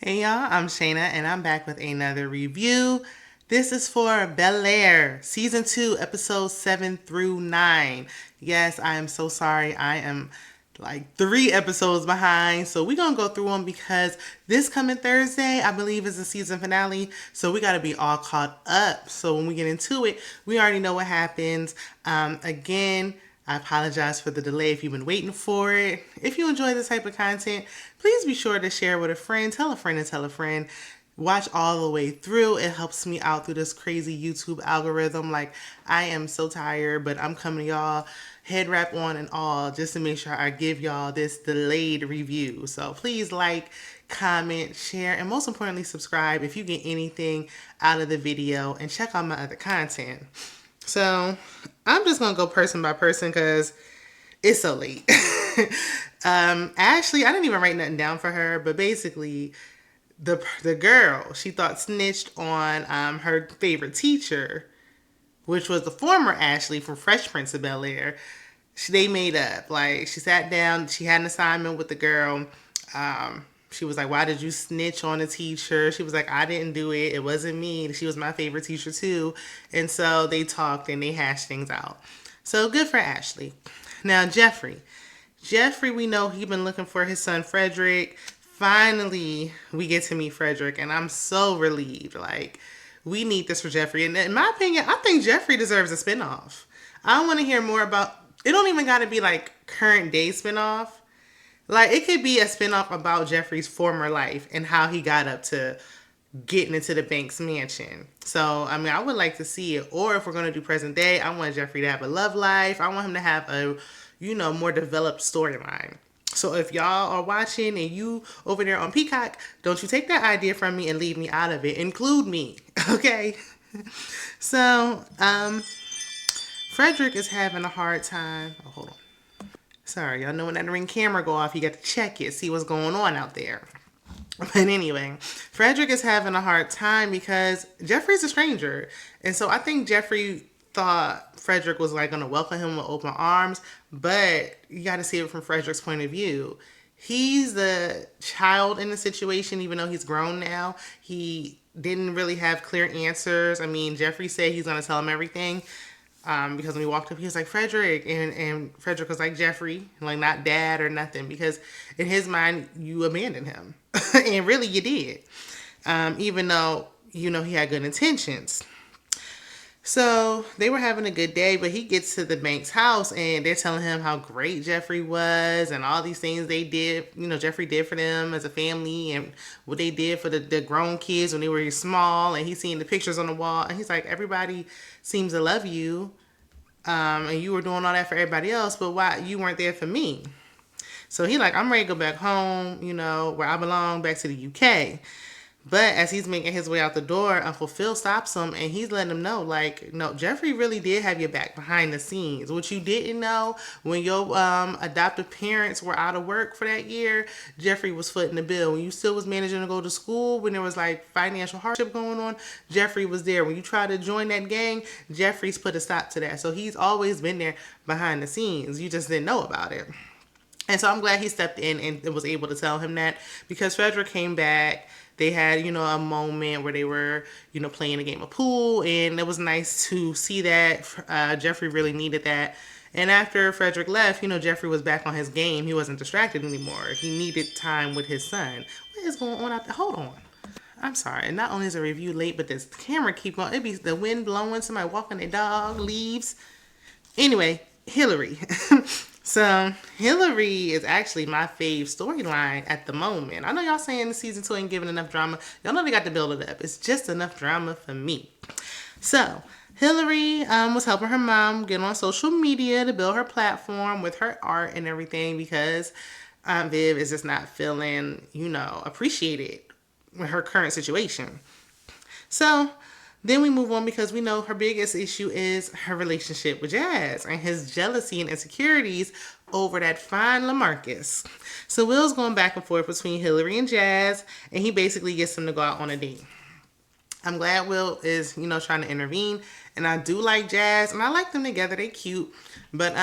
Hey y'all, I'm Shayna and I'm back with another review. This is for Bel-Air, Season 2, Episodes 7 through 9. Yes, I am so sorry. I am like 3 episodes behind. So we're going to go through them because this coming Thursday, I believe, is the season finale. So we got to be all caught up. So when we get into it, we already know what happens. Again, I apologize for the delay if you've been waiting for it. If you enjoy this type of content, please be sure to share with a friend, tell a friend, and tell a friend. Watch all the way through. It helps me out through this crazy YouTube algorithm. Like, I am so tired, but I'm coming to y'all head wrap on and all just to make sure I give y'all this delayed review. So please like, comment, share, and most importantly, subscribe if you get anything out of the video and check out my other content. So I'm just gonna go person by person because it's so late. Ashley, I didn't even write nothing down for her, but basically, the girl she thought snitched on her favorite teacher, which was the former Ashley from Fresh Prince of Bel-Air. They made up. Like, she sat down, she had an assignment with the girl. She was like, "Why did you snitch on a teacher?" She was like, "I didn't do it. It wasn't me. She was my favorite teacher too." And so they talked and they hashed things out. So good for Ashley. Now, Jeffrey. Jeffrey, we know he's been looking for his son Frederick. Finally, we get to meet Frederick, and I'm so relieved. Like, we need this for Jeffrey. And in my opinion, I think Jeffrey deserves a spinoff. I want to hear more about it. Don't even got to be like current day spinoff. Like, it could be a spinoff about Jeffrey's former life and how he got up to getting into the Banks mansion. So, I mean, I would like to see it. Or if we're going to do present day, I want Jeffrey to have a love life. I want him to have a, more developed storyline. So if y'all are watching and you over there on Peacock, don't you take that idea from me and leave me out of it. Include me, okay? So, Frederick is having a hard time. Oh, hold on. Sorry, y'all know when that ring camera go off, you got to check it, see what's going on out there. But anyway, Frederick is having a hard time because Jeffrey's a stranger. And so I think Jeffrey thought Frederick was like going to welcome him with open arms, but you got to see it from Frederick's point of view. He's the child in the situation, even though he's grown now. He didn't really have clear answers. I mean, Jeffrey said he's going to tell him everything. Because when he walked up, he was like, "Frederick," and Frederick was like, "Jeffrey," like, not dad or nothing, because in his mind, you abandoned him. And really, you did. Even though, he had good intentions. So they were having a good day, but he gets to the Banks house and they're telling him how great Jeffrey was and all these things they did, Jeffrey did for them as a family and what they did for the grown kids when they were small. And he's seeing the pictures on the wall and he's like, "Everybody seems to love you. And you were doing all that for everybody else, but why you weren't there for me?" So he like, "I'm ready to go back home, where I belong, back to the UK." But as he's making his way out the door, Uncle Phil stops him and he's letting him know, like, no, Jeffrey really did have your back behind the scenes. What you didn't know, when your adoptive parents were out of work for that year, Jeffrey was footing the bill. When you still was managing to go to school, when there was like financial hardship going on, Jeffrey was there. When you tried to join that gang, Jeffrey's put a stop to that. So he's always been there behind the scenes. You just didn't know about it. And so I'm glad he stepped in and was able to tell him that, because Frederick came back. They had, a moment where they were, playing a game of pool, and it was nice to see that. Jeffrey really needed that. And after Frederick left, Jeffrey was back on his game. He wasn't distracted anymore. He needed time with his son. What is going on out there? Hold on. I'm sorry. And not only is the review late, but this camera keep going. It be the wind blowing, somebody walking their dog, leaves. Anyway, Hillary. So Hillary is actually my fave storyline at the moment. I know y'all saying the season 2 ain't giving enough drama. Y'all know they got to build it up. It's just enough drama for me. So Hillary was helping her mom get on social media to build her platform with her art and everything, because Viv is just not feeling, appreciated with her current situation. So then we move on because we know her biggest issue is her relationship with Jazz and his jealousy and insecurities over that fine LaMarcus. So Will's going back and forth between Hillary and Jazz, and he basically gets them to go out on a date. I'm glad Will is, trying to intervene, and I do like Jazz, and I like them together. They cute, but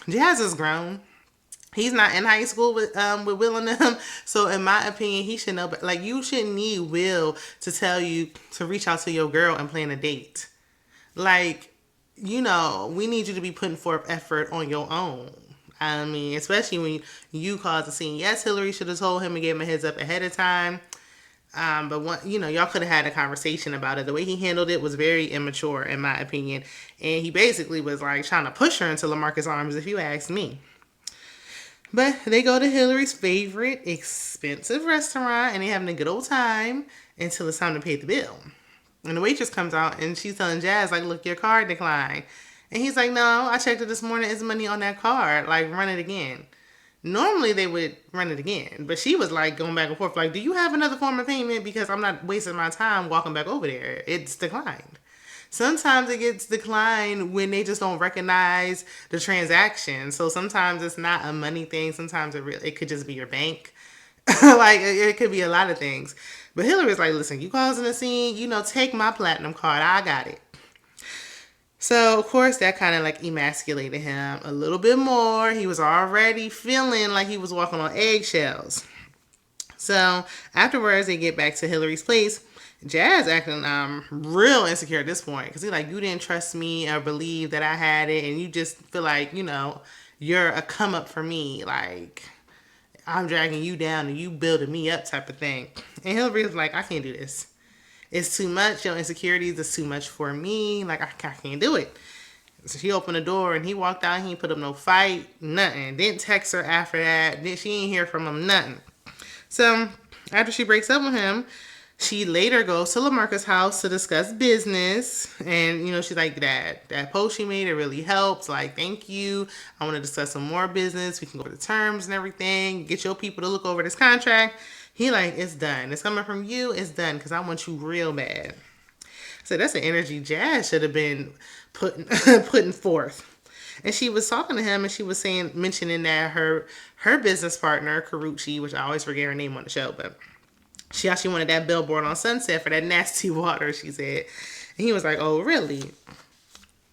Jazz is grown. He's not in high school with Will and them. So in my opinion, he should know. But like, you shouldn't need Will to tell you to reach out to your girl and plan a date. Like, we need you to be putting forth effort on your own. I mean, especially when you cause a scene. Yes, Hillary should have told him and gave him a heads up ahead of time. But y'all could have had a conversation about it. The way he handled it was very immature, in my opinion. And he basically was like trying to push her into LaMarcus' arms, if you ask me. But they go to Hillary's favorite expensive restaurant and they having a good old time until it's time to pay the bill. And the waitress comes out and she's telling Jazz, like, look, your card declined. And he's like, no, I checked it this morning. It's money on that card. Like, run it again. Normally they would run it again. But she was like going back and forth, like, do you have another form of payment? Because I'm not wasting my time walking back over there. It's declined. Sometimes it gets declined when they just don't recognize the transaction. So sometimes it's not a money thing. Sometimes it could just be your bank. Like, it could be a lot of things. But Hillary's like, listen, you causing a scene, take my platinum card. I got it. So, of course, that kind of like emasculated him a little bit more. He was already feeling like he was walking on eggshells. So, afterwards, they get back to Hillary's place. Jazz acting real insecure at this point because he's like, you didn't trust me or believe that I had it, and you just feel like, you're a come up for me. Like, I'm dragging you down and you building me up type of thing. And Hillary was like, I can't do this. It's too much. Your insecurities is too much for me. Like, I can't do it. So she opened the door and he walked out. He ain't put up no fight, nothing. Didn't text her after that. She ain't hear from him, nothing. So after she breaks up with him, she later goes to LaMarcus' house to discuss business. And, she's like, that post she made, it really helps. Like, thank you. I want to discuss some more business. We can go over the terms and everything. Get your people to look over this contract. He like, it's done. It's coming from you. It's done because I want you real bad. So that's the energy Jazz should have been putting forth. And she was talking to him and she was mentioning that her business partner, Karuchi, which I always forget her name on the show, but she actually wanted that billboard on Sunset for that nasty water, she said. And he was like, oh, really?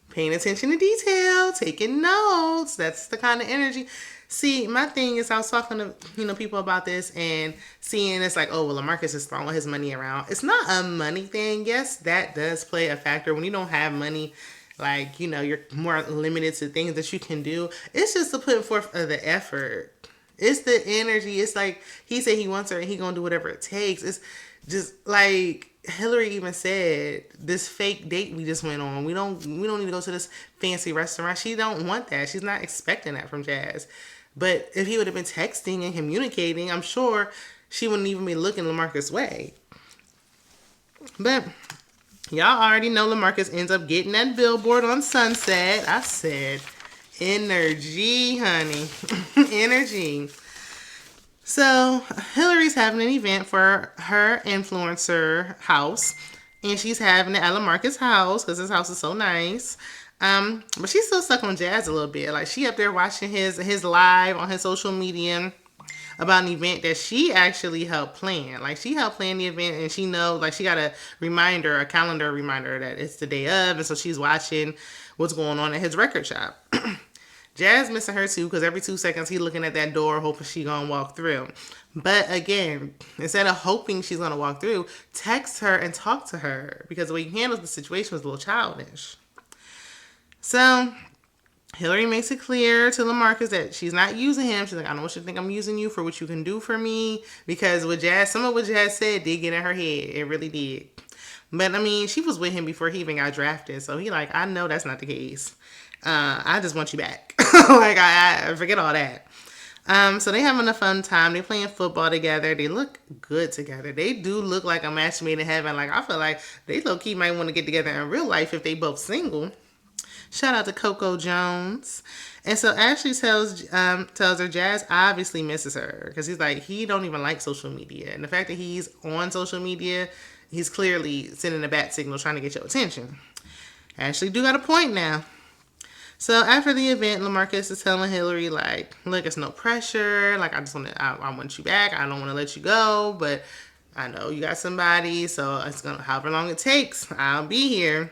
Paying attention to detail, taking notes. That's the kind of energy. See, my thing is I was talking to, people about this and seeing it's like, oh, well, LaMarcus is throwing his money around. It's not a money thing. Yes, that does play a factor. When you don't have money, like, you're more limited to things that you can do. It's just the putting forth of the effort. It's the energy. It's like he said he wants her and he gonna do whatever it takes. It's just like Hillary even said, this fake date we just went on. We don't need to go to this fancy restaurant. She don't want that. She's not expecting that from Jazz. But if he would have been texting and communicating, I'm sure she wouldn't even be looking LaMarcus' way. But y'all already know LaMarcus ends up getting that billboard on Sunset. I said, energy, honey. Energy. So Hillary's having an event for her influencer house. And she's having it at LaMarcus' house because his house is so nice. But she's still stuck on Jazz a little bit. Like, she up there watching his live on his social media about an event that she actually helped plan. Like, she helped plan the event and she knows, like, she got a calendar reminder that it's the day of. And so she's watching what's going on at his record shop. Jazz missing her too because every 2 seconds he looking at that door hoping she gonna walk through. But again, instead of hoping she's gonna walk through, text her and talk to her because the way he handles the situation was a little childish. So Hillary makes it clear to LaMarcus that she's not using him. She's like, I don't want you to think I'm using you for what you can do for me. Because some of what Jazz said did get in her head. It really did. But I mean, she was with him before he even got drafted. So he like, I know that's not the case. I just want you back. Like, I forget all that. So they having a fun time. They playing football together. They look good together. They do look like a match made in heaven. Like, I feel like they low-key might want to get together in real life if they both single. Shout out to Coco Jones. And so Ashley tells her Jazz obviously misses her because he's like, he don't even like social media. And the fact that he's on social media, he's clearly sending a bat signal trying to get your attention. Ashley do got a point now. So after the event, LaMarcus is telling Hillary, like, look, it's no pressure. Like, I want you back. I don't want to let you go, but I know you got somebody, so it's however long it takes, I'll be here.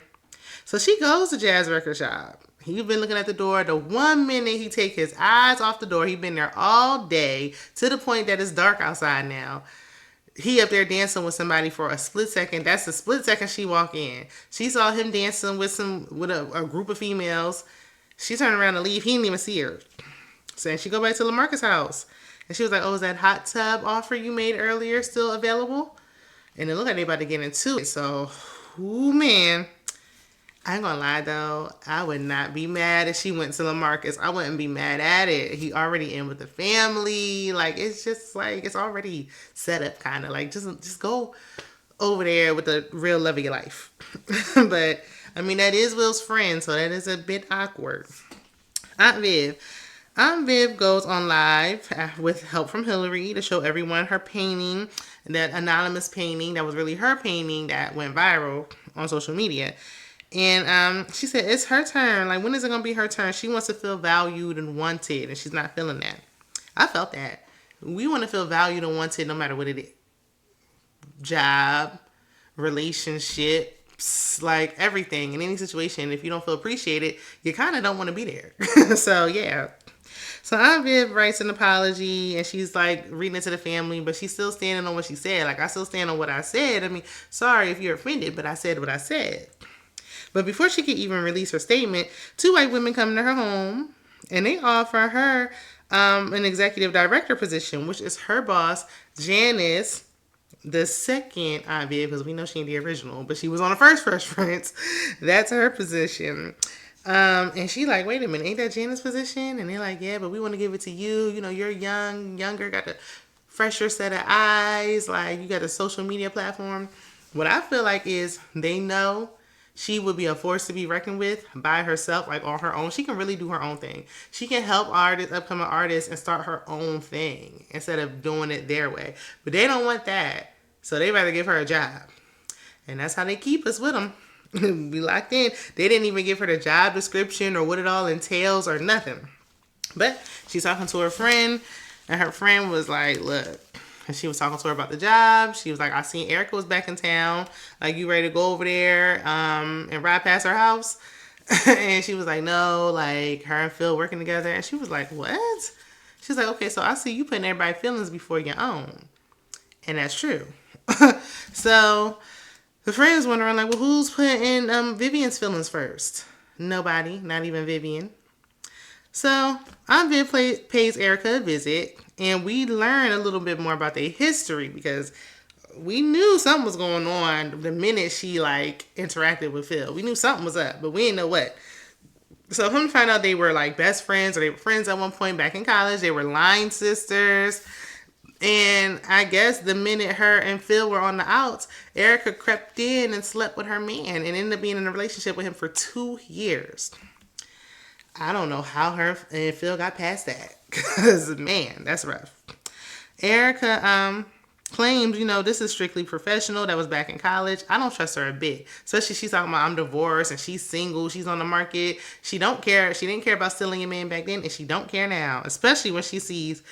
So she goes to Jazz record shop. He been looking at the door. The 1 minute he take his eyes off the door, he been there all day to the point that it's dark outside now. He up there dancing with somebody for a split second. That's the split second she walk in. She saw him dancing with a group of females. She turned around to leave. He didn't even see her. So she go back to LaMarcus' house. And she was like, oh, is that hot tub offer you made earlier still available? And it looked like they about to get into it. So, ooh, man. I ain't gonna lie, though. I would not be mad if she went to LaMarcus. I wouldn't be mad at it. He already in with the family. Like, it's just like, it's already set up, kind of. Like, just go over there with the real love of your life. But, I mean, that is Will's friend, so that is a bit awkward. Aunt Viv goes on live with help from Hillary to show everyone her painting, that anonymous painting that was really her painting that went viral on social media. And she said, it's her turn. Like, when is it going to be her turn? She wants to feel valued and wanted, and she's not feeling that. I felt that. We want to feel valued and wanted no matter what it is. Job, relationships, like everything. In any situation, if you don't feel appreciated, you kind of don't want to be there. So, yeah. So Aunt Viv writes an apology, and she's like reading it to the family, but she's still standing on what she said. Like, I still stand on what I said. I mean, sorry if you're offended, but I said what I said. But before she could even release her statement, 2 white women come to her home, and they offer her an executive director position, which is her boss, Janice, the second Aunt Viv, because we know she ain't the original, but she was on the first Fresh Prince. That's her position. And she like, wait a minute, ain't that Janice's position? And they're like, yeah, but we want to give it to you. You know, you're younger, got the fresher set of eyes, like you got a social media platform. What I feel like is they know she would be a force to be reckoned with by herself, like on her own. She can really do her own thing. She can help upcoming artists, and start her own thing instead of doing it their way. But they don't want that, so they rather give her a job. And that's how they keep us with them. We locked in. They didn't even give her the job description or what it all entails or nothing. But she's talking to her friend, and her friend was like, look. And she was talking to her about the job. She was like, I seen Erica was back in town. Like, you ready to go over there and ride past her house? And she was like, no, like, her and Phil working together. And she was like, what? She's like, okay, so I see you putting everybody's feelings before your own. And that's true. So the friend's wondering, like, well, who's putting Vivian's feelings first? Nobody, not even Vivian. So Aunt Viv pays Erica a visit, and we learn a little bit more about their history, because we knew something was going on the minute she like interacted with Phil. We knew something was up, but we didn't know what. So come to find out, they were like best friends, or they were friends at one point back in college. They were line sisters. And I guess the minute her and Phil were on the outs, Erica crept in and slept with her man and ended up being in a relationship with him for 2 years. I don't know how her and Phil got past that. Because, man, that's rough. Erica claims, you know, this is strictly professional. That was back in college. I don't trust her a bit. Especially she's talking about, I'm divorced and she's single. She's on the market. She don't care. She didn't care about stealing your man back then, and she don't care now. Especially when she sees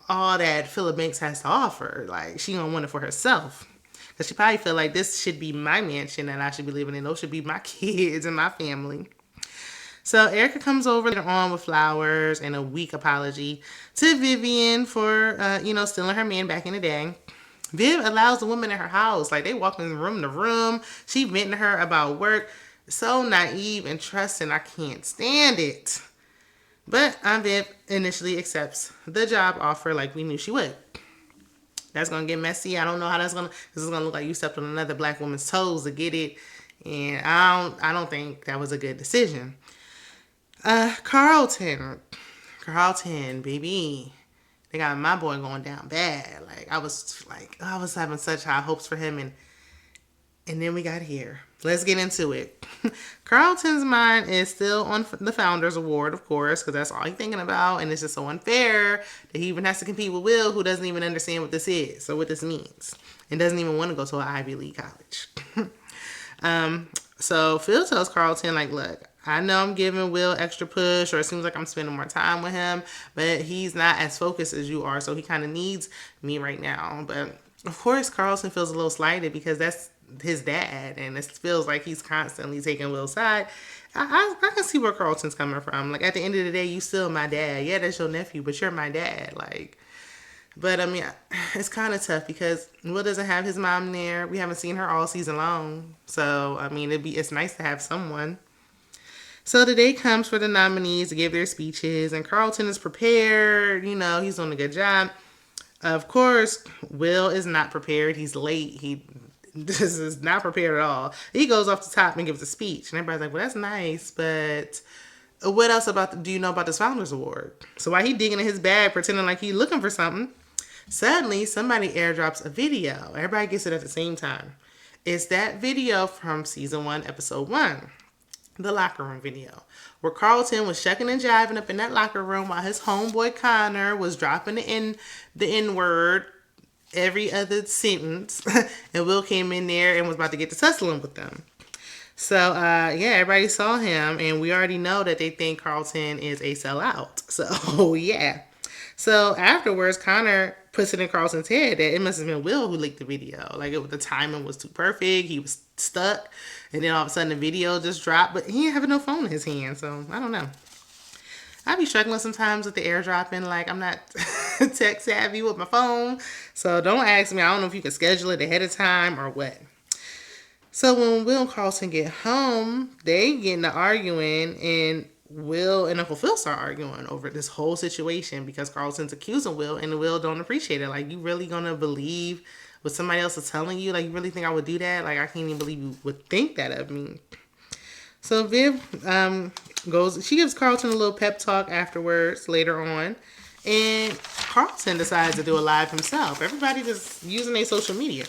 all that Philip Banks has to offer. Like, she don't want it for herself. Because she probably feel like this should be my mansion that I should be living in. Those should be my kids and my family. So Erica comes over later on with flowers and a weak apology to Vivian for, stealing her man back in the day. Viv allows the woman in her house. Like, they walk in room to room. She venting to her about work. So naive and trusting. I can't stand it. But Aunt Viv initially accepts the job offer like we knew she would. That's going to get messy. I don't know how that's going to... This is going to look like you stepped on another black woman's toes to get it. And I don't think that was a good decision. Carlton, baby. They got my boy going down bad. I was having such high hopes for him, and then we got here. Let's get into it. Carlton's mind is still on the Founders Award, of course, because that's all he's thinking about, and it's just so unfair that he even has to compete with Will, who doesn't even understand what this is, or what this means, and doesn't even want to go to an Ivy League college. So Phil tells Carlton, like, look, I know I'm giving Will extra push, or it seems like I'm spending more time with him, but he's not as focused as you are, so he kind of needs me right now. But of course, Carlton feels a little slighted because that's his dad, and it feels like he's constantly taking Will's side. I can see where Carlton's coming from. Like, at the end of the day, you still my dad. Yeah, that's your nephew, but you're my dad. Like, but I mean, it's kind of tough because Will doesn't have his mom there. We haven't seen her all season long. So I mean, it's nice to have someone. So the day comes for the nominees to give their speeches, and Carlton is prepared. You know, he's doing a good job. Of course, Will is not prepared. He's late. He this is not prepared at all. He goes off the top and gives a speech, and everybody's like, "Well, that's nice, but what else do you know about this Founders Award?" So while he digging in his bag, pretending like he's looking for something, suddenly somebody airdrops a video. Everybody gets it at the same time. It's that video from season 1, episode 1. The locker room video, where Carlton was shucking and jiving up in that locker room while his homeboy Connor was dropping the N word every other sentence, and Will came in there and was about to get to tussling with them. So yeah, everybody saw him, and we already know that they think Carlton is a sellout. So yeah. So afterwards, Connor puts it in Carlton's head that it must have been Will who leaked the video. Like, the timing was too perfect. He was stuck. And then all of a sudden the video just dropped. But he didn't have no phone in his hand. So I don't know. I be struggling sometimes with the airdropping. Like, I'm not tech savvy with my phone. So don't ask me. I don't know if you can schedule it ahead of time or what. So when Will and Carlton get home, they get into arguing, and Will and Uncle Phil start arguing over this whole situation because Carlton's accusing Will, and Will don't appreciate it. Like, you really gonna believe what somebody else is telling you? Like, you really think I would do that? Like, I can't even believe you would think that of me. So Viv she gives Carlton a little pep talk afterwards later on, and Carlton decides to do a live himself. Everybody just using their social media.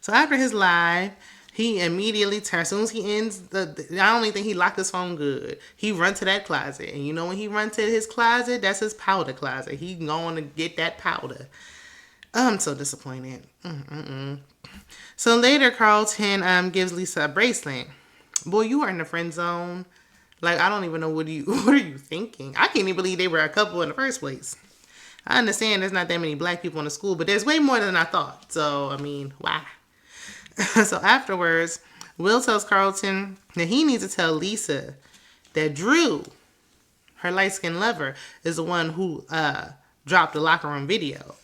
So after his live, he immediately turns. As soon as he ends I don't even think he locked his phone good. He run to that closet, and you know when he run to his closet, that's his powder closet. He going to get that powder. I'm so disappointed. So later, Carlton gives Lisa a bracelet. Boy, you are in the friend zone. Like, I don't even know what are you thinking? I can't even believe they were a couple in the first place. I understand there's not that many black people in the school, but there's way more than I thought. So I mean, why? So afterwards, Will tells Carlton that he needs to tell Lisa that Drew, her light-skinned lover, is the one who dropped the locker room video.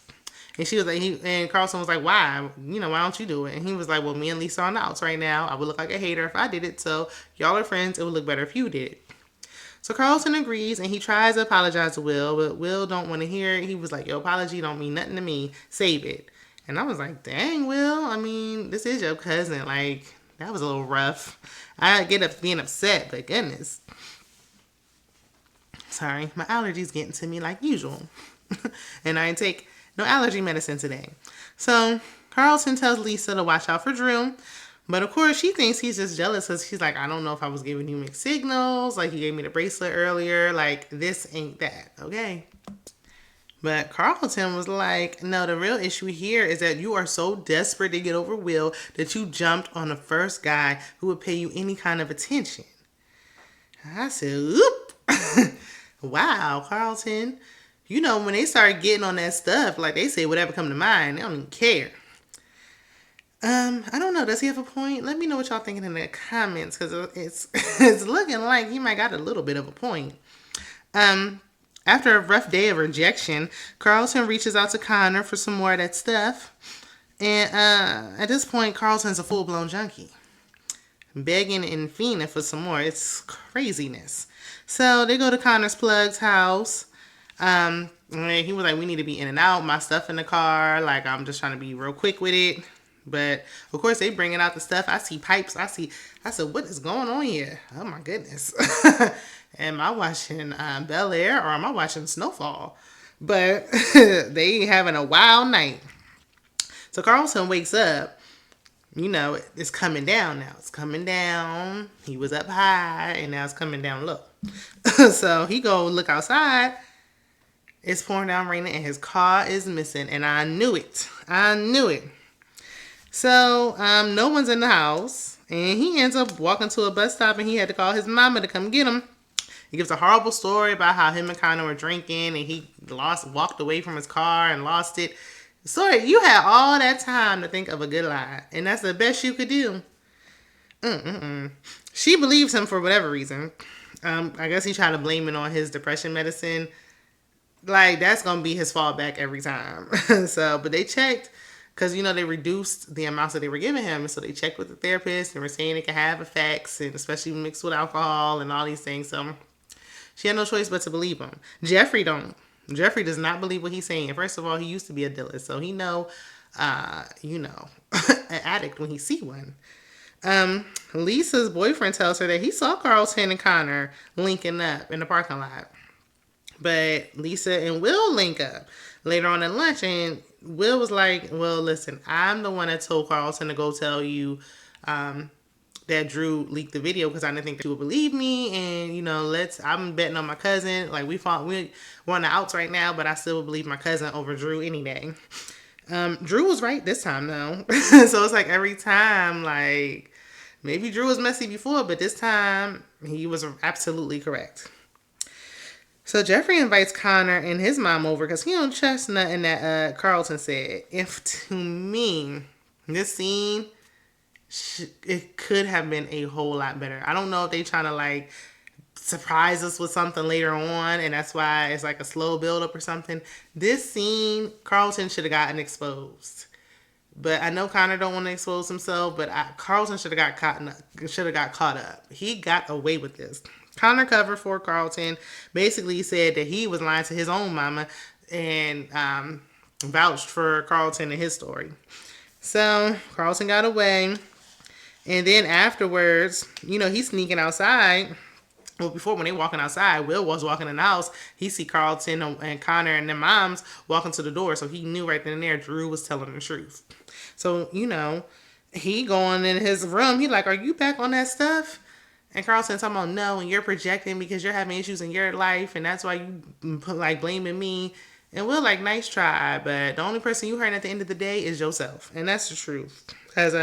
And she was like, and Carlton was like, why? You know, why don't you do it? And he was like, well, me and Lisa are on the outs right now. I would look like a hater if I did it. So y'all are friends. It would look better if you did it. So Carlton agrees, and he tries to apologize to Will, but Will don't want to hear it. He was like, your apology don't mean nothing to me. Save it. And I was like, dang, Will, I mean, this is your cousin. Like, that was a little rough. I get up being upset, but goodness. Sorry, my allergies getting to me like usual. And I didn't take no allergy medicine today. So Carlton tells Lisa to watch out for Drew. But of course, she thinks he's just jealous because she's like, I don't know if I was giving you mixed signals. Like, you gave me the bracelet earlier. Like, this ain't that, okay? But Carlton was like, no, the real issue here is that you are so desperate to get over Will that you jumped on the first guy who would pay you any kind of attention. I said, oop. Wow, Carlton. You know, when they start getting on that stuff, like, they say whatever come to mind. They don't even care. I don't know. Does he have a point? Let me know what y'all thinking in the comments, because it's looking like he might got a little bit of a point. After a rough day of rejection, Carlton reaches out to Connor for some more of that stuff. And at this point, Carlton's a full-blown junkie, begging and fiending for some more. It's craziness. So they go to Connor's plug's house. And he was like, we need to be in and out. My stuff in the car. Like, I'm just trying to be real quick with it. But, of course, they bringing out the stuff. I see pipes. I said, what is going on here? Oh, my goodness. Am I watching Bel-Air or am I watching Snowfall? But they having a wild night. So Carlton wakes up. You know, it's coming down now. It's coming down. He was up high, and now it's coming down low. So he go look outside. It's pouring down raining, and his car is missing. And I knew it. So no one's in the house. And he ends up walking to a bus stop, and he had to call his mama to come get him. He gives a horrible story about how him and Connor were drinking, and he walked away from his car and lost it. Sorry, you had all that time to think of a good lie, and that's the best you could do. Mm-mm-mm. She believes him for whatever reason. I guess he tried to blame it on his depression medicine. Like, that's gonna be his fallback every time. So, but they checked because they reduced the amounts that they were giving him, so they checked with the therapist and were saying it could have effects, and especially mixed with alcohol and all these things. So she had no choice but to believe him. Jeffrey don't. Jeffrey does not believe what he's saying. First of all, he used to be a dealer, so he know, an addict when he see one. Lisa's boyfriend tells her that he saw Carlton and Connor linking up in the parking lot. But Lisa and Will link up later on at lunch, and Will was like, well, listen, I'm the one that told Carlton to go tell you that Drew leaked the video because I didn't think that you would believe me. And, I'm betting on my cousin. Like, we're on the outs right now, but I still would believe my cousin over Drew any day. Drew was right this time, though. So it's like every time, like, maybe Drew was messy before, but this time he was absolutely correct. So Jeffrey invites Connor and his mom over because he don't trust nothing that Carlton said. If to me, this scene, it could have been a whole lot better. I don't know if they trying to like surprise us with something later on, and that's why it's like a slow build up or something. This scene, Carlton should have gotten exposed. But I know Connor don't want to expose himself, but Carlton should have got caught up. He got away with this. Connor covered for Carlton. Basically said that he was lying to his own mama and vouched for Carlton and his story. So Carlton got away. And then afterwards, he's sneaking outside. Well, before when they walking outside, Will was walking in the house. He see Carlton and Connor and their moms walking to the door. So he knew right then and there Drew was telling the truth. So, he going in his room. He like, are you back on that stuff? And Carlton talking about no, and you're projecting because you're having issues in your life, and that's why you like blaming me. And Will like, nice try, but the only person you hurt at the end of the day is yourself, and that's the truth. Because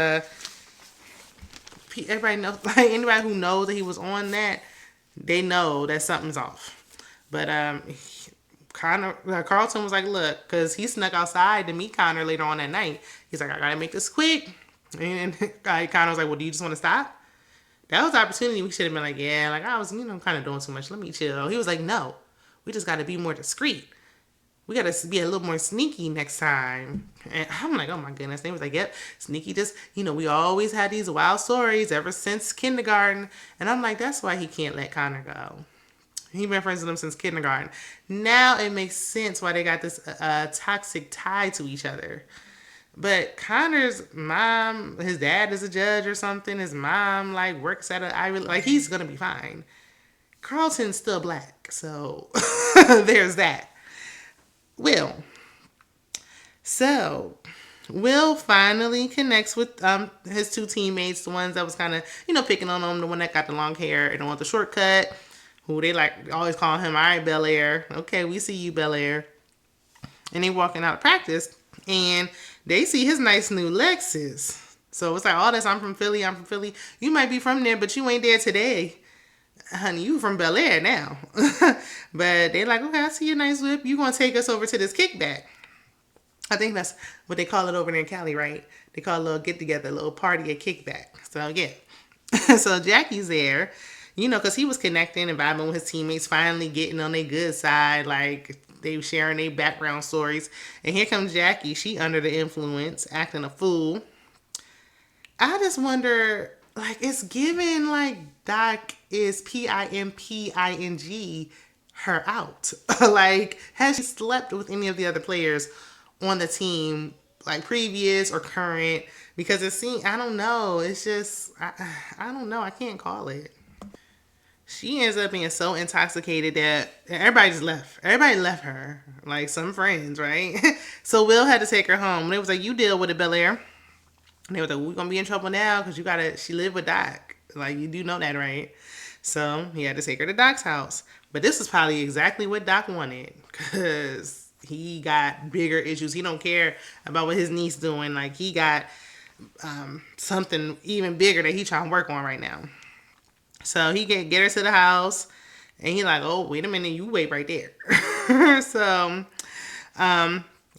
everybody knows, like anybody who knows that he was on that, they know that something's off. But Carlton was like, look, because he snuck outside to meet Connor later on that night. He's like, I gotta make this quick, and Connor was like, well, do you just want to stop? That was the opportunity. We should have been like, yeah, like I was, kind of doing too much. Let me chill. He was like, no, we just got to be more discreet. We got to be a little more sneaky next time. And I'm like, oh my goodness. They was like, yep, sneaky just, we always had these wild stories ever since kindergarten. And I'm like, that's why he can't let Connor go. He been friends with him since kindergarten. Now it makes sense why they got this toxic tie to each other. But Connor's mom, his dad is a judge or something. His mom like works at a Ivy, like he's gonna be fine. Carlton's still black, so there's that. So Will finally connects with his two teammates, the ones that was kind of picking on him, the one that got the long hair and the one with the shortcut, who they like always call him, all right, Bel-Air. Okay, we see you, Bel-Air. And they walking out of practice. And they see his nice new Lexus. So it's like, oh, I'm from Philly. You might be from there, but you ain't there today. Honey, you from Bel-Air now. But they like, okay, I see your nice whip. You going to take us over to this kickback. I think that's what they call it over there in Cali, right? They call it a little get-together, a little party, a kickback. So, yeah. So Jackie's there, because he was connecting and vibing with his teammates, finally getting on their good side, like they were sharing their background stories. And here comes Jackie. She under the influence, acting a fool. I just wonder, like, it's given like Doc is pimping her out. Like, has she slept with any of the other players on the team, like previous or current? Because it seems, I don't know. It's just, I don't know. I can't call it. She ends up being so intoxicated that everybody just left. Everybody left her. Like some friends, right? So Will had to take her home. They was like, you deal with it, Bel-Air. And they was like, we're going to be in trouble now because she lived with Doc. Like, you do know that, right? So he had to take her to Doc's house. But this is probably exactly what Doc wanted because he got bigger issues. He don't care about what his niece doing. Like, he got something even bigger that he trying to work on right now. So he get her to the house, and he like, oh, wait a minute, you wait right there. So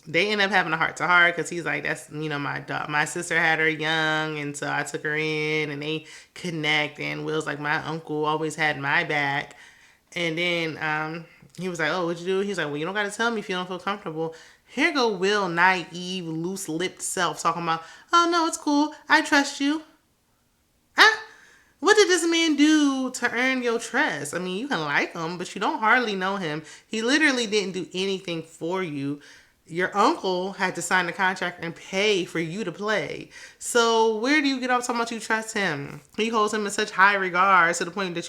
they end up having a heart to heart because he's like, that's, my sister had her young, and so I took her in, and they connect. And Will's like, my uncle always had my back. And then he was like, oh, what'd you do? He's like, well, you don't got to tell me if you don't feel comfortable. Here go Will, naive, loose-lipped self, talking about, oh, no, it's cool. I trust you. Huh? What did this man do to earn your trust? I mean, you can like him, but you don't hardly know him. He literally didn't do anything for you. Your uncle had to sign the contract and pay for you to play. So where do you get off talking about you trust him? He holds him in such high regard to the point that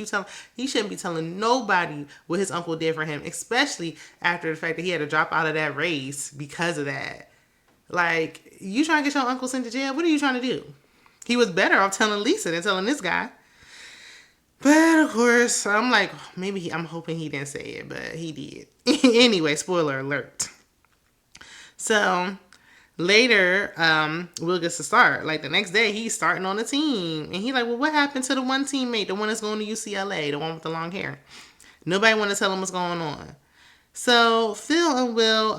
he shouldn't be telling nobody what his uncle did for him, especially after the fact that he had to drop out of that race because of that. Like, you trying to get your uncle sent to jail? What are you trying to do? He was better off telling Lisa than telling this guy. But of course, I'm like, I'm hoping he didn't say it, but he did. Anyway, spoiler alert. So later, Will gets to start. Like the next day, he's starting on the team. And he's like, well, what happened to the one teammate, the one that's going to UCLA, the one with the long hair? Nobody want to tell him what's going on. So Phil and Will,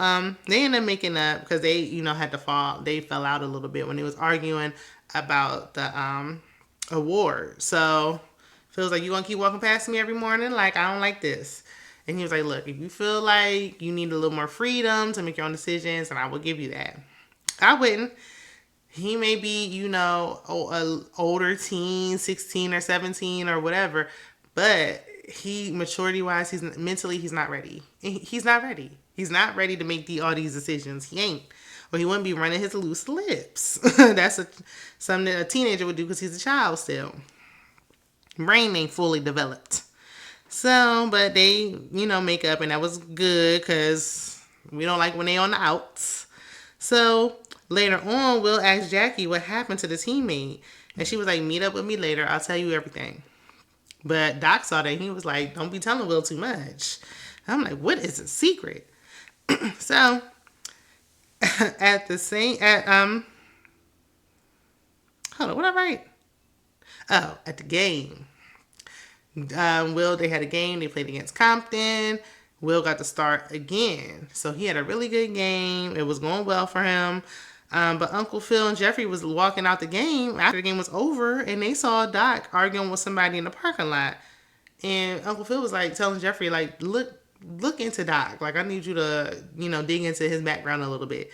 they end up making up because they, had to fall. They fell out a little bit when they was arguing about the award. So Phil's like, you gonna keep walking past me every morning? Like, I don't like this. And he was like, look, if you feel like you need a little more freedom to make your own decisions, and I will give you that. I wouldn't. He may be, a older teen, 16 or 17 or whatever, but maturity-wise, he's not ready. He's not ready. He's not ready to make all these decisions. He ain't. Or he wouldn't be running his loose lips. That's something that a teenager would do because he's a child still. Brain ain't fully developed. So, but they, make up, and that was good because we don't like when they on the outs. So later on, Will asked Jackie what happened to the teammate, and she was like, meet up with me later. I'll tell you everything. But Doc saw that, and he was like, don't be telling Will too much. I'm like, what is a secret? So at the game. They had a game. They played against Compton. Will got to start again. So he had a really good game. It was going well for him. But Uncle Phil and Jeffrey was walking out the game after the game was over, and they saw Doc arguing with somebody in the parking lot. And Uncle Phil was like telling Jeffrey, like, look into Doc. Like, I need you to, dig into his background a little bit.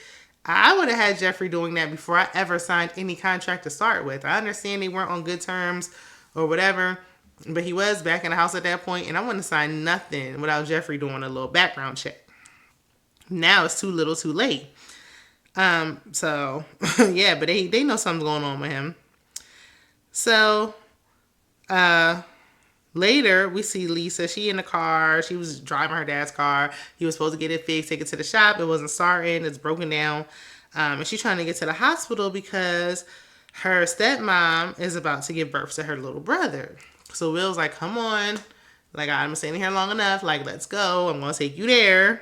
I would have had Jeffrey doing that before I ever signed any contract to start with. I understand they weren't on good terms or whatever, but he was back in the house at that point, and I wouldn't sign nothing without Jeffrey doing a little background check. Now it's too little too late. So, yeah, but they know something's going on with him. So, later, we see Lisa. She in the car. She was driving her dad's car. He was supposed to get it fixed, take it to the shop. It wasn't starting. It's broken down. And she's trying to get to the hospital because her stepmom is about to give birth to her little brother. So Will's like, come on. Like, I'm staying here long enough. Like, let's go. I'm going to take you there.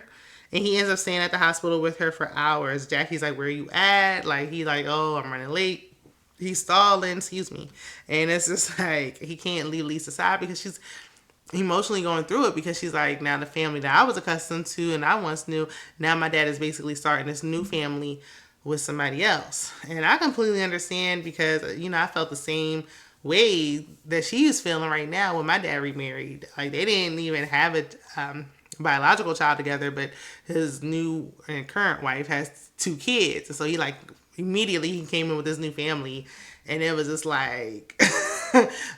And he ends up staying at the hospital with her for hours. Jackie's like, where are you at? Like, he's like, oh, I'm running late. He's stalling, excuse me. And it's just like, he can't leave Lisa aside because she's emotionally going through it, because she's like, now the family that I was accustomed to and I once knew, now my dad is basically starting this new family with somebody else. And I completely understand because, I felt the same way that she is feeling right now when my dad remarried. Like, they didn't even have a biological child together, but his new and current wife has 2 kids. And so immediately he came in with this new family, and it was just like,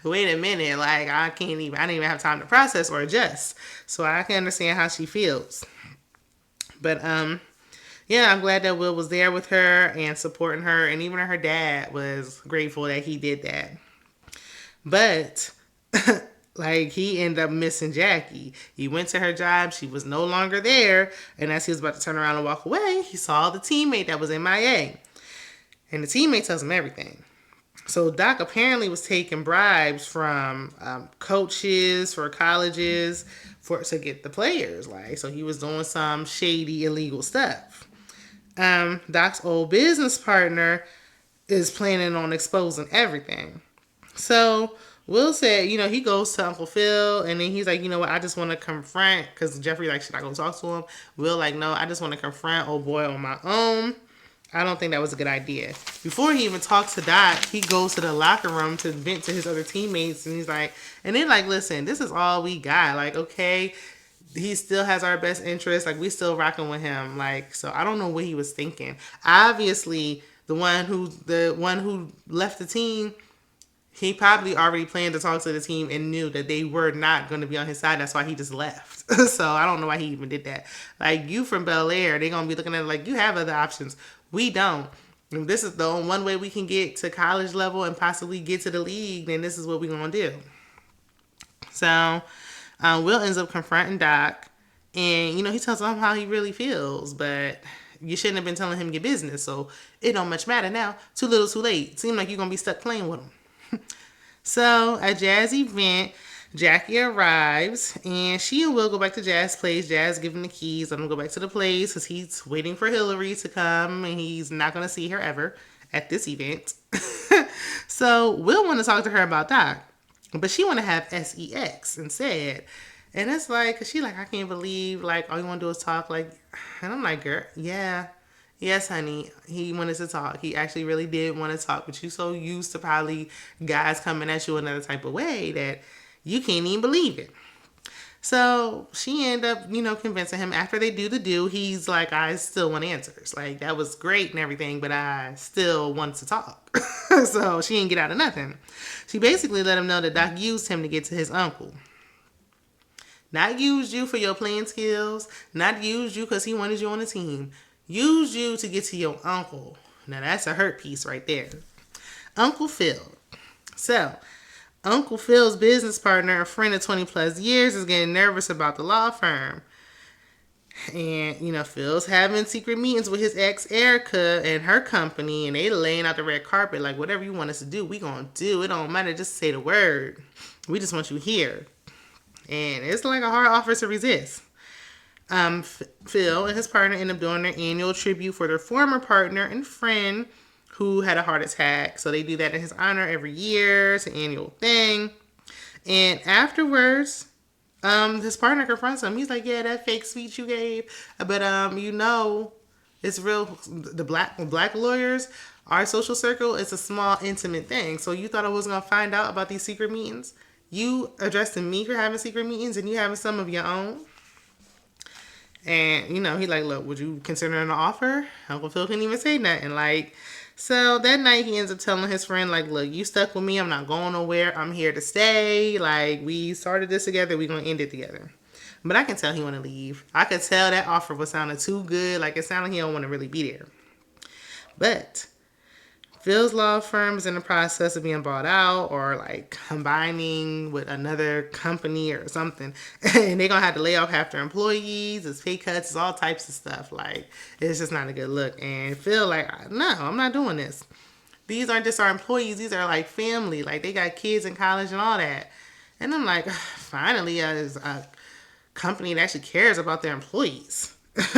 wait a minute, like, I didn't even have time to process or adjust. So I can understand how she feels. But yeah, I'm glad that Will was there with her and supporting her, and even her dad was grateful that he did that. But like, he ended up missing Jackie. He went to her job. She was no longer there. And as he was about to turn around and walk away, he saw the teammate that was MIA. And the teammate tells him everything. So Doc apparently was taking bribes from coaches for colleges to get the players. Like, so he was doing some shady, illegal stuff. Doc's old business partner is planning on exposing everything. So Will said, he goes to Uncle Phil, and then he's like, you know what, I just want to confront, because Jeffrey like, should I go talk to him? Will like, no, I just want to confront old boy on my own. I don't think that was a good idea. Before he even talks to Doc, he goes to the locker room to vent to his other teammates, and he's like, and they're like, listen, this is all we got. Like, okay, he still has our best interest. Like, we still rocking with him. Like, so I don't know what he was thinking. Obviously, the one who left the team, he probably already planned to talk to the team and knew that they were not going to be on his side. That's why he just left. So I don't know why he even did that. Like, you from Bel-Air, they're going to be looking at it like, you have other options. We don't. If this is the only one way we can get to college level and possibly get to the league, then this is what we're going to do. So Will ends up confronting Doc, and he tells him how he really feels, but you shouldn't have been telling him your business, so it don't much matter now. Too little, too late. Seems like you're gonna be stuck playing with him. So at Jazz event, Jackie arrives, and she and Will go back to Jazz place. Jazz give him the keys. Let him go back to the place because he's waiting for Hillary to come, and he's not gonna see her ever at this event. So Will want to talk to her about Doc, but she want to have sex instead. And it's like, cause she like, I can't believe like all you want to do is talk. Like, and I'm like, girl, yeah, yes, honey. He wanted to talk. He actually really did want to talk, but you so used to probably guys coming at you another type of way that you can't even believe it. So she ended up, convincing him. After they do the do, he's like, I still want answers. Like, that was great and everything, but I still want to talk. So she didn't get out of nothing. She basically let him know that Doc used him to get to his uncle. Not used you for your playing skills. Not used you because he wanted you on the team. Used you to get to your uncle. Now that's a hurt piece right there. Uncle Phil. So, Uncle Phil's business partner, a friend of 20 plus years, is getting nervous about the law firm. And, Phil's having secret meetings with his ex, Erica, and her company, and they laying out the red carpet like, whatever you want us to do, we gonna do. It don't matter, just say the word. We just want you here. And it's like a hard offer to resist. Phil and his partner end up doing their annual tribute for their former partner and friend who had a heart attack. So they do that in his honor every year. It's an annual thing. And afterwards, his partner confronts him. He's like, yeah, that fake speech you gave. But, it's real. The black lawyers, our social circle, it's a small, intimate thing. So you thought I was going to find out about these secret meetings? You addressing me for having secret meetings and you having some of your own? And, he like, look, would you consider an offer? Uncle Phil couldn't even say nothing. Like, so that night he ends up telling his friend, like, look, you stuck with me. I'm not going nowhere. I'm here to stay. Like, we started this together. We're going to end it together. But I can tell he want to leave. I could tell that offer was sounding too good. Like, it sounded like he don't want to really be there. But Phil's law firm is in the process of being bought out or like combining with another company or something. And they're going to have to lay off half their employees. It's pay cuts. It's all types of stuff. Like, it's just not a good look. And Phil like, no, I'm not doing this. These aren't just our employees. These are like family. Like, they got kids in college and all that. And I'm like, finally, there's a company that actually cares about their employees.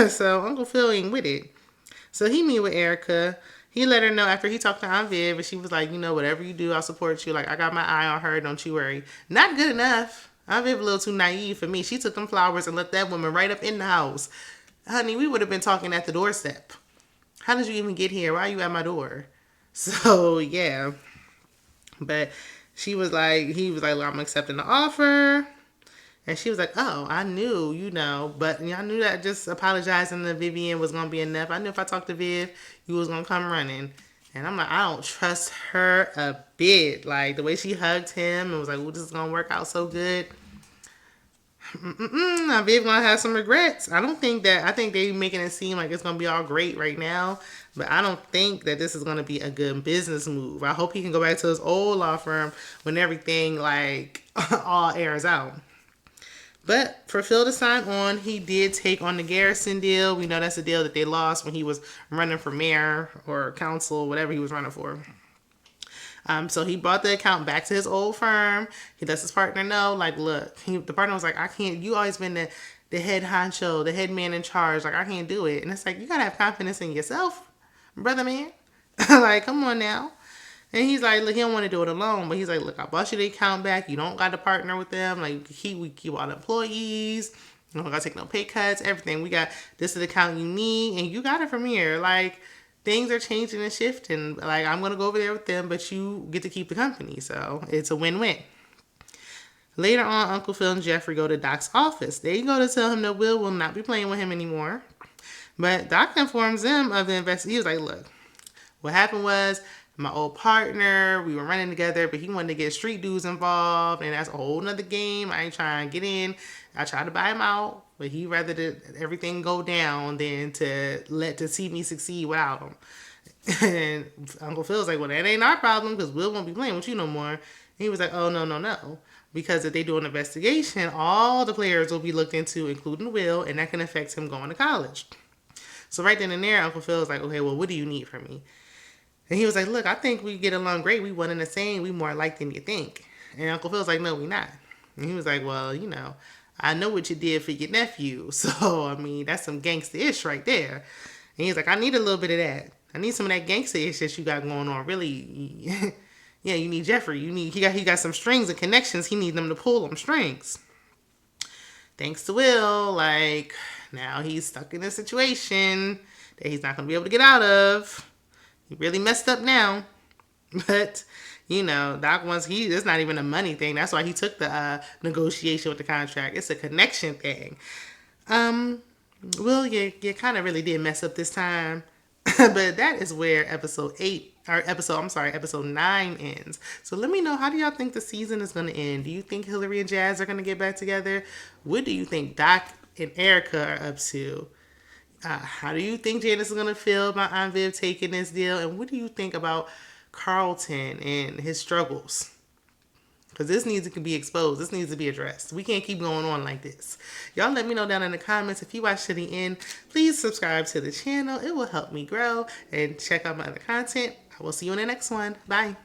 So Uncle Phil ain't with it. So he meet with Erica. He let her know after he talked to Aunt Viv, and she was like, whatever you do, I'll support you. Like, I got my eye on her. Don't you worry. Not good enough. Aunt Viv a little too naive for me. She took them flowers and left that woman right up in the house. Honey, we would have been talking at the doorstep. How did you even get here? Why are you at my door? So, yeah. But he was like, well, I'm accepting the offer. And she was like, oh, I knew, but I knew that just apologizing to Vivian was going to be enough. I knew if I talked to Viv, you was going to come running. And I'm like, I don't trust her a bit. Like, the way she hugged him and was like, this is going to work out so good. Now Viv going to have some regrets. I think they making it seem like it's going to be all great right now. But I don't think that this is going to be a good business move. I hope he can go back to his old law firm when everything, like, all airs out. But for Phil to sign on, he did take on the Garrison deal. We know that's a deal that they lost when he was running for mayor or council, whatever he was running for. So he brought the account back to his old firm. He lets his partner know, like, look, the partner was like, I can't, you always been the head honcho, the head man in charge. Like, I can't do it. And it's like, you got to have confidence in yourself, brother man. Like, come on now. And he's like, look, he don't want to do it alone, but he's like, look, I bought you the account back. You don't got to partner with them. Like, we keep all the employees. You don't got to take no pay cuts, everything. We got this is the account you need, and you got it from here. Like, things are changing and shifting. Like, I'm going to go over there with them, but you get to keep the company. So it's a win-win. Later on, Uncle Phil and Jeffrey go to Doc's office. They go to tell him that Will not be playing with him anymore. But Doc informs them of the investigation. He was like, look, what happened was my old partner, we were running together, but he wanted to get street dudes involved, and that's a whole nother game. I ain't trying to get in. I tried to buy him out, but he rather that everything go down than to see me succeed without him. And Uncle Phil's like, well, that ain't our problem because Will won't be playing with you no more. And he was like, oh, no. Because if they do an investigation, all the players will be looked into, including Will, and that can affect him going to college. So right then and there, Uncle Phil was like, okay, well, what do you need from me? And he was like, look, I think we get along great. We one and the same. We more alike than you think. And Uncle Phil was like, no, we not. And he was like, well, I know what you did for your nephew. So, I mean, that's some gangsta-ish right there. And he's like, I need a little bit of that. I need some of that gangsta-ish that you got going on. Really, yeah, you need Jeffrey. He got some strings and connections. He needs them to pull them strings. Thanks to Will, like, now he's stuck in a situation that he's not going to be able to get out of. He really messed up now. But, Doc wants, it's not even a money thing. That's why he took the negotiation with the contract. It's a connection thing. Will, you kind of really did mess up this time. But that is where episode 9 ends. So let me know, how do y'all think the season is going to end? Do you think Hillary and Jazz are going to get back together? What do you think Doc and Erica are up to? How do you think Janice is going to feel about Aunt Viv taking this deal? And what do you think about Carlton and his struggles? Because this needs to be exposed. This needs to be addressed. We can't keep going on like this. Y'all let me know down in the comments. If you watch to the end, please subscribe to the channel. It will help me grow. And check out my other content. I will see you in the next one. Bye.